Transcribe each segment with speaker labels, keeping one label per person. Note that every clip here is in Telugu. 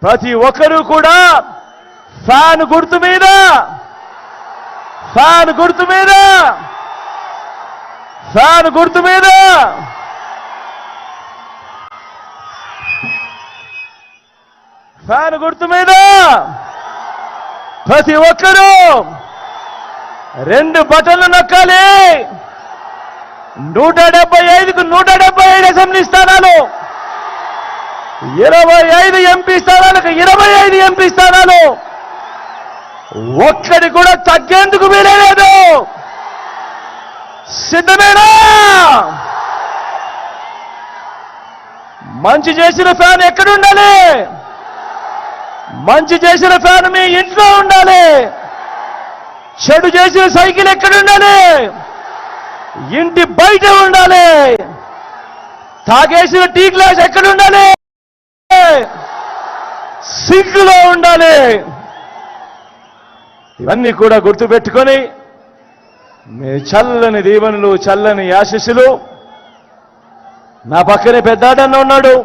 Speaker 1: ప్రతి ఒక్కరూ కూడా ఫ్యాన్ గుర్తు మీద ఫ్యాన్ గుర్తు మీద ఫ్యాన్ గుర్తు మీద ఫ్యాన్ గుర్తు మీద ప్రతి ఒక్కరూ 2 బటన్లు నొక్కాలి. 175కు 175 అసెంబ్లీ స్థానాలు, 25 ఎంపీ స్థానాలకు 25 ఎంపీ స్థానాలు, ఒక్కడి కూడా తగ్గేందుకు వీలేదు. సిద్ధమేనా? మంచి చేసిన ఫ్యాన్ ఎక్కడ ఉండాలి? మంచి చేసిన ఫ్యాన్ మీ ఇంట్లో ఉండాలి. చెడు చేసిన సైకిల్ ఎక్కడ ఉండాలి? ఇంటి బయట ఉండాలి. తాగేసిన టీ గ్లాస్ ఎక్కడ ఉండాలి? సింక్లో ఉండాలి. ఇవన్నీ కూడా గుర్తుపెట్టుకొని మీ చల్లని దీవెనలు, చల్లని ఆశీస్సులు. నా పక్కనే పెద్దాడన్న ఉన్నాడు.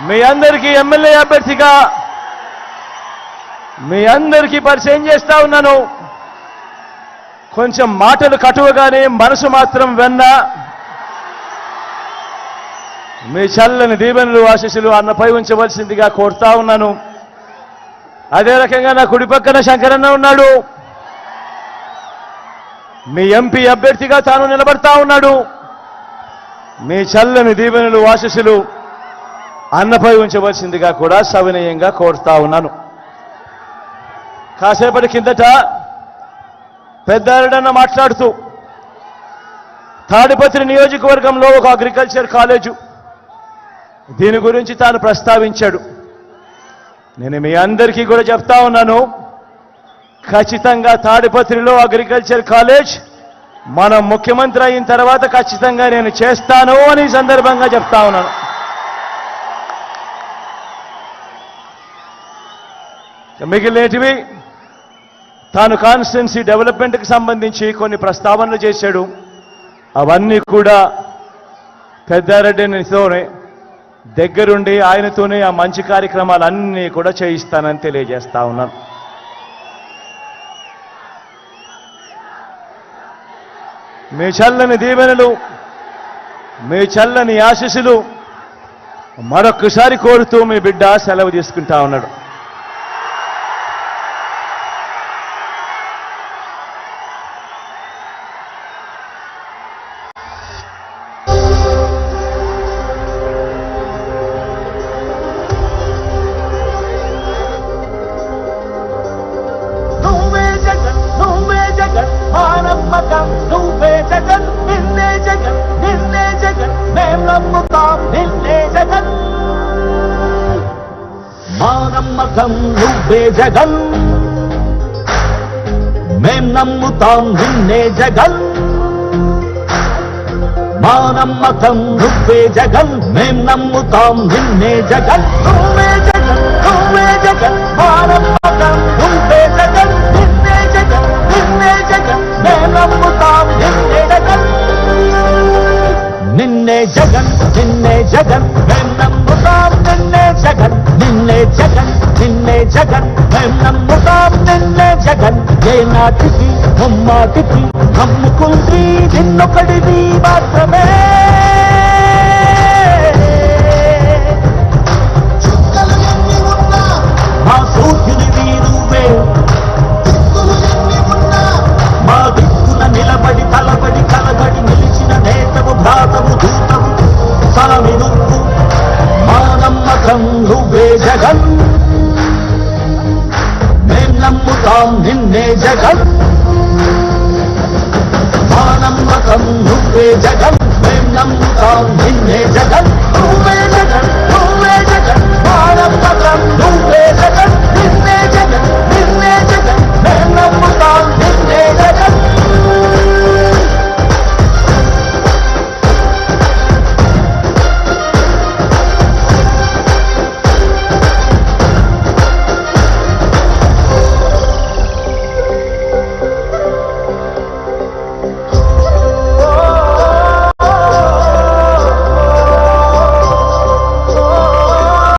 Speaker 1: మీ అందరికీ ఎమ్మెల్యే అభ్యర్థిగా మీ అందరికీ పరిచయం చేస్తా ఉన్నాను. కొంచెం మాటలు కటువగానే మనసు మాత్రం వెన్న. మీ చల్లని దీవెనలు, ఆశీస్సులు అన్నపై ఉంచవలసిందిగా కోరుతా ఉన్నాను. అదే రకంగా నా కుడి పక్కన శంకరన్న ఉన్నాడు. మీ ఎంపీ అభ్యర్థిగా తాను నిలబడతా ఉన్నాడు. మీ చల్లని దీవెనలు, ఆశీస్సులు అన్నపై ఉంచవలసిందిగా కూడా సవినయంగా కోరుతా ఉన్నాను. కాసేపటి కిందట పెద్దారెడ్డన్న మాట్లాడుతూ తాడిపత్రి నియోజకవర్గంలో ఒక అగ్రికల్చర్ కాలేజు, దీని గురించి తాను ప్రస్తావించాడు. నేను మీ అందరికీ కూడా చెప్తా ఉన్నాను, ఖచ్చితంగా తాడిపత్రిలో అగ్రికల్చర్ కాలేజ్ మన ముఖ్యమంత్రి అయిన తర్వాత ఖచ్చితంగా నేను చేస్తాను అని ఈ సందర్భంగా చెప్తా ఉన్నాను. మిగిలినటివి తాను కాన్స్టిట్యున్సీ డెవలప్మెంట్కి సంబంధించి కొన్ని ప్రస్తావనలు చేశాడు. అవన్నీ కూడా పెద్దారెడ్డితోనే దగ్గరుండి ఆయనతోనే ఆ మంచి కార్యక్రమాలన్నీ కూడా చేయిస్తానని తెలియజేస్తా ఉన్నాను. మీ చల్లని దీవెనలు, మీ చల్లని ఆశీస్సులు మరొక్కసారి కోరుతూ మీ బిడ్డ సెలవు తీసుకుంటా ఉన్నాడు.
Speaker 2: నువ్వే జగన్, నిన్నే జగన్, నిన్నే జగన్, మేం నమ్ముతాం నిన్నే జగన్. మా నమ్మకం నువ్వే జగన్, మేం నమ్ముతాం నిన్నే జగన్. మా నమ్మకం నువ్వే జగన్, మేం నమ్ముతాం నిన్నే జగన్. నువ్వే జగన్, నువ్వే జగన్, మా నమ్మకం నువ్వే జగన్, నిన్నే జగన్, నిన్నే జగన్, మేం నమ్ముతాం నిన్నే జగన్. నిన్నే జగన్, నిన్నే జగన్, మేం నమ్ముతాం నిన్నే జగన్. నిన్నే జగన్, నిన్నే జగన్, మేం నమ్ముతాం నిన్నే జగన్. ఏ నాటికి ముమ్మాటికి నమ్ముకుంది నిన్నొకడిది మాత్రమే. మా సూర్యునివి నువ్వే, మా దిక్కున నిలబడి తలబడి కలబడి నిలిచిన నేతవు, భ్రాతవు, దూతవు, సామి నువ్వు. మా నమ్మకం నువ్వే జగన్, మేం నమ్ముతాం నిన్నే జగన్. మా నమ్మకం నువ్వే జగన్, మేం నమ్ముతాం నిన్నే జగన్. నువ్వే జగన్.